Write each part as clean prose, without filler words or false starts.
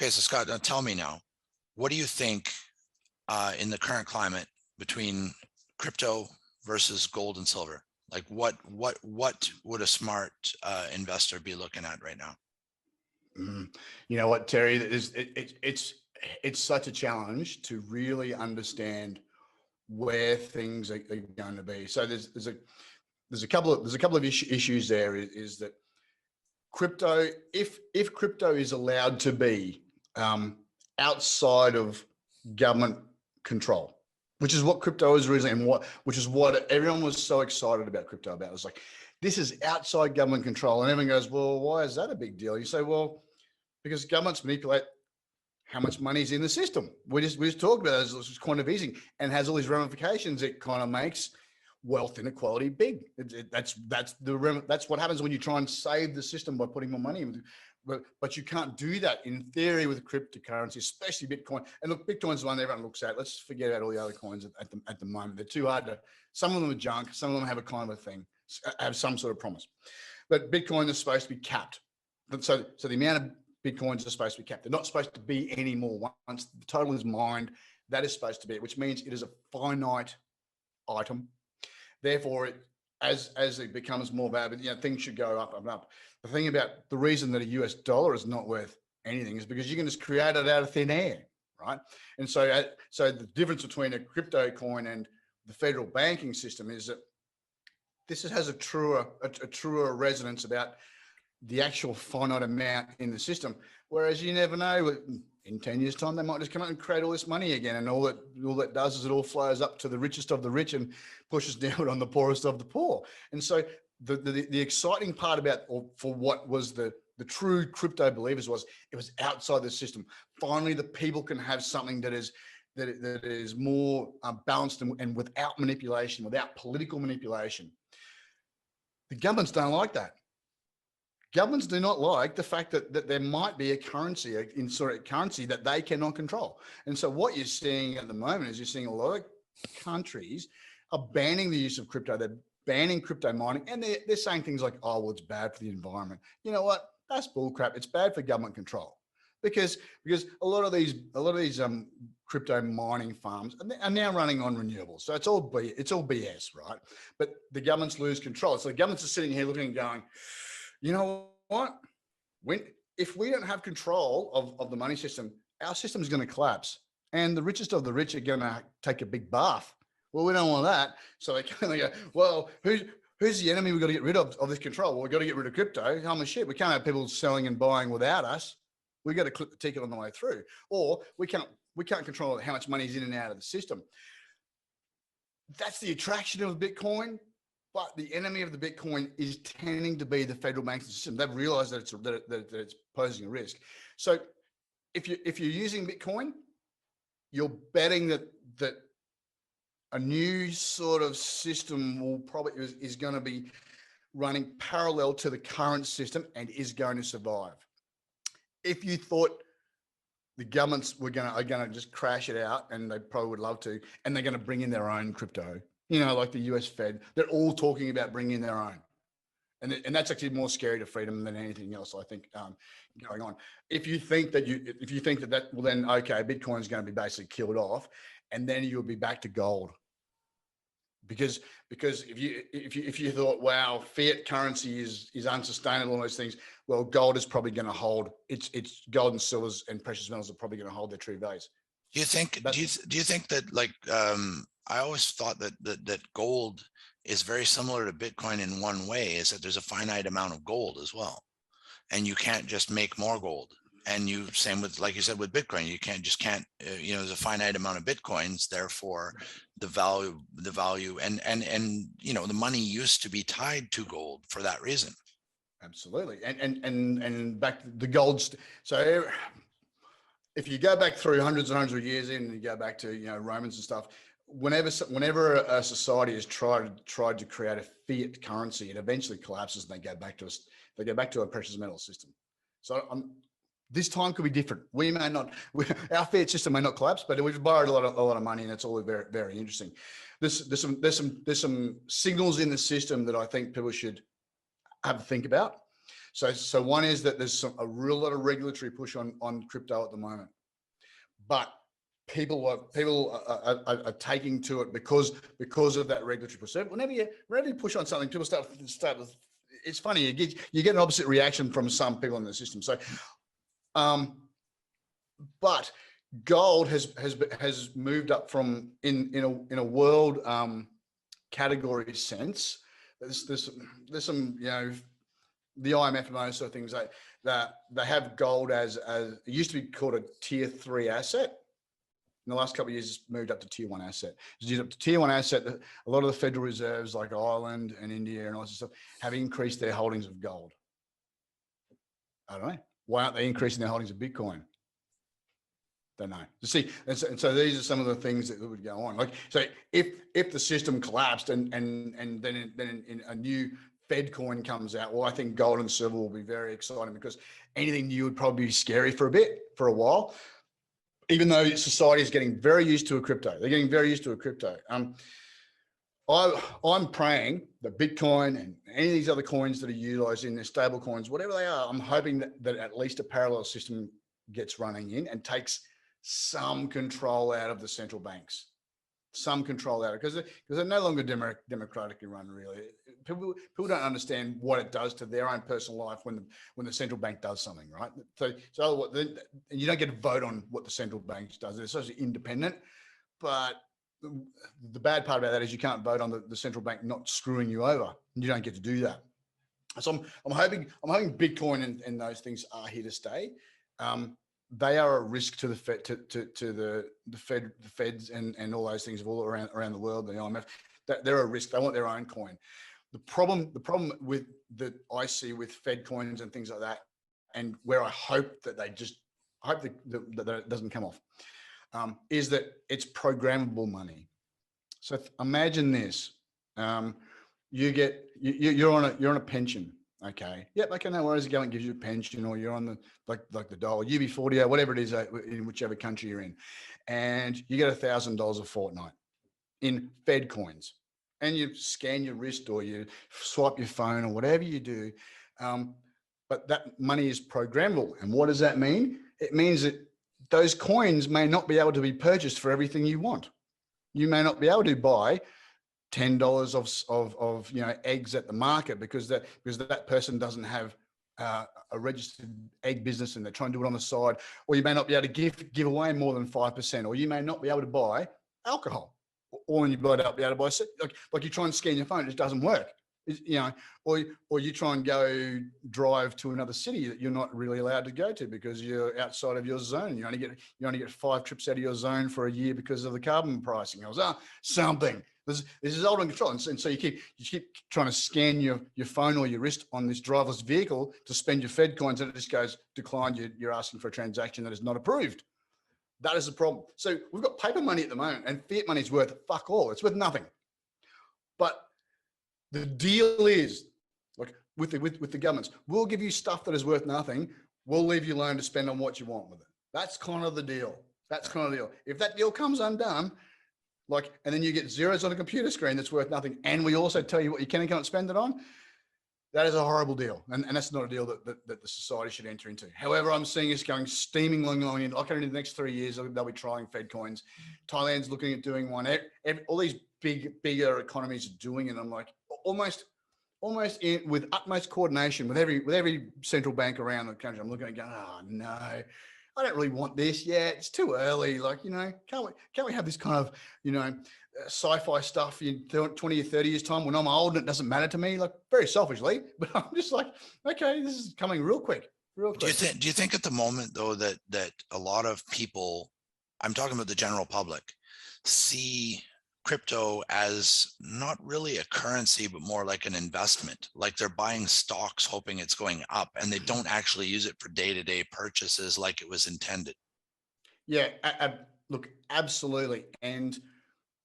Okay, so Scott, now tell me now, what do you think in the current climate between crypto versus gold and silver? Like what would a smart investor be looking at right now? You know what, Terry? It's such a challenge to really understand where things are going to be. So there's a couple of issues there. Is that crypto, if crypto is allowed to be outside of government control, which is what crypto is originally, and which is what everyone was so excited about crypto about. It's like, this is outside government control, and everyone goes, well, why is that a big deal? You say, well, because governments manipulate how much money is in the system. We just talked about it. It's kind of easy and has all these ramifications. It kind of makes wealth inequality big. That's what happens when you try and save the system by putting more money in. But you can't do that in theory with cryptocurrency, especially Bitcoin. And look, Bitcoin's the one everyone looks at. Let's forget about all the other coins at the moment. They're too hard to. Some of them are junk. Some of them have a kind of a thing, have some sort of promise. But Bitcoin is supposed to be capped. So the amount of Bitcoins are supposed to be capped. They're not supposed to be any more. Once the total is mined, that is supposed to be it, which means it is a finite item. Therefore, as it becomes more valuable, things should go up and up. The thing about the reason that a US dollar is not worth anything is because you can just create it out of thin air, right? And so the difference between a crypto coin and the federal banking system is that this has a truer resonance about the actual finite amount in the system. Whereas you never know, in 10 years' time, they might just come out and create all this money again. And all that does is it all flows up to the richest of the rich and pushes down on the poorest of the poor. And so the exciting part about, or for what was the true crypto believers, was it was outside the system. Finally, the people can have something that is more balanced and without manipulation, without political manipulation. The governments don't like that. Governments do not like the fact that there might be a currency that they cannot control. And so what you're seeing at the moment is you're seeing a lot of countries are banning the use of crypto. They're banning crypto mining, and they're saying things like, oh, well, it's bad for the environment. You know what? That's bullcrap. It's bad for government control because a lot of these crypto mining farms are now running on renewables. So it's all BS, right? But the governments lose control. So the governments are sitting here looking and going, you know what? If we don't have control of the money system, our system is going to collapse, and the richest of the rich are going to take a big bath. Well, we don't want that. So they kind of go, well, who's the enemy we've got to get rid of this control? Well, we've got to get rid of crypto. Oh, shit, we can't have people selling and buying without us. We've got to clip the ticket on the way through. Or we can't control how much money is in and out of the system. That's the attraction of Bitcoin. But the enemy of the Bitcoin is tending to be the federal banking system. They've realized that it's posing a risk. So if you're using Bitcoin, you're betting that a new sort of system will probably is going to be running parallel to the current system and is going to survive. If you thought the governments are going to just crash it out, and they probably would love to, and they're going to bring in their own crypto, like the US Fed, they're all talking about bringing in their own. And that's actually more scary to freedom than anything else, I think, going on. If you think that, well, then, okay, Bitcoin is going to be basically killed off, and then you'll be back to gold. Because if you thought, wow, fiat currency is unsustainable, all those things, well, gold is probably going to hold it's gold and silvers and precious metals are probably going to hold their true values. Do you think that, like, I always thought that gold is very similar to Bitcoin in one way, is that there's a finite amount of gold as well, and you can't just make more gold. And same with, like you said, with Bitcoin, you can't there's a finite amount of Bitcoins, therefore the value and the money used to be tied to gold for that reason. Absolutely. And back to the gold. So if you go back through hundreds and hundreds of years in, and you go back to, Romans and stuff, whenever a society has tried to create a fiat currency, it eventually collapses and they go back to a precious metal system. So this time could be different. Our fiat system may not collapse, but we've borrowed a lot of money, and it's all very, very interesting. There's some signals in the system that I think people should have a think about. So one is that there's a real lot of regulatory push on crypto at the moment, but people are taking to it because of that regulatory push. So whenever you push on something, people start. It's funny, you get an opposite reaction from some people in the system. So, but gold has moved up from in a world category sense. There's some, the IMF and those sort of things, that they have gold as it used to be called a tier 3 asset. In the last couple of years, it's moved up to tier 1 asset. It's used up to tier 1 asset. A lot of the Federal Reserves, like Ireland and India and all this stuff, have increased their holdings of gold. I don't know. Why aren't they increasing their holdings of Bitcoin? Don't know. You see, and so these are some of the things that would go on. Like, so if the system collapsed and then in a new Fed coin comes out, well, I think gold and silver will be very exciting, because anything new would probably be scary for a while. Even though society is getting very used to a crypto, they're getting very used to a crypto. I'm praying that Bitcoin and any of these other coins that are utilized in their stable coins, whatever they are, I'm hoping that at least a parallel system gets running in and takes some control out of the central banks. Some control out, because they're no longer democratically run, really. People don't understand what it does to their own personal life when the central bank does something, right? So you don't get to vote on what the central bank does. They're sort of independent, but the bad part about that is you can't vote on the central bank not screwing you over. You don't get to do that. So I'm hoping Bitcoin and those things are here to stay. They are a risk to the Fed, to the Feds and all those things all around the world. The IMF, they're a risk. They want their own coin. The problem with that I see with Fed coins and things like that, and where I hope that that it doesn't come off, is that it's programmable money. So imagine this: you're on a pension. Okay. Yep. Okay. No worries. The government gives you a pension, or you're on the like the dole, UB40, or whatever it is, in whichever country you're in, and you get $1,000 a fortnight in Fed coins, and you scan your wrist or you swipe your phone or whatever you do, but that money is programmable. And what does that mean? It means that those coins may not be able to be purchased for everything you want. You may not be able to buy $10 of eggs at the market because that person doesn't have a registered egg business and they're trying to do it on the side, or you may not be able to give away more than 5%, or you may not be able to buy alcohol, or you might not be able to buy, like you try and scan your phone, it just doesn't work, or you try and go drive to another city that you're not really allowed to go to because you're outside of your zone. You only get 5 trips out of your zone for a year because of the carbon pricing. I was something. This is old and control, and so you keep trying to scan your phone or your wrist on this driverless vehicle to spend your Fed coins, and it just goes declined. You're asking for a transaction that is not approved. That is the problem. So we've got paper money at the moment, and fiat money is worth fuck all. It's worth nothing. But the deal is, like with the governments, we'll give you stuff that is worth nothing. We'll leave you alone to spend on what you want with it. That's kind of the deal. If that deal comes undone, and then you get zeros on a computer screen that's worth nothing, and we also tell you what you can and can't spend it on, that is a horrible deal. And that's not a deal that the society should enter into. However, I'm seeing us going steaming along in the next 3 years, they'll be trying Fed coins. Thailand's looking at doing one. All these bigger economies are doing it. I'm like, almost with utmost coordination with every central bank around the country. I'm looking at going, oh no, I don't really want this yet. It's too early. Can't we have this kind of, sci-fi stuff in 20 or 30 years time when I'm old and it doesn't matter to me, very selfishly, but I'm just like, okay, this is coming real quick. Do you think at the moment though that a lot of people, I'm talking about the general public, see crypto as not really a currency, but more like an investment, like they're buying stocks hoping it's going up, and they don't actually use it for day-to-day purchases like it was intended? Yeah, look, absolutely. And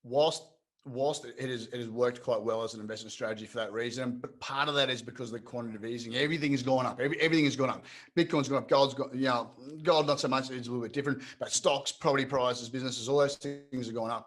whilst it has worked quite well as an investment strategy for that reason, but part of that is because of the quantitative easing. Everything has gone up. Everything has gone up. Bitcoin's gone up. Gold's gone, gold not so much. It's a little bit different, but stocks, property prices, businesses, all those things are going up.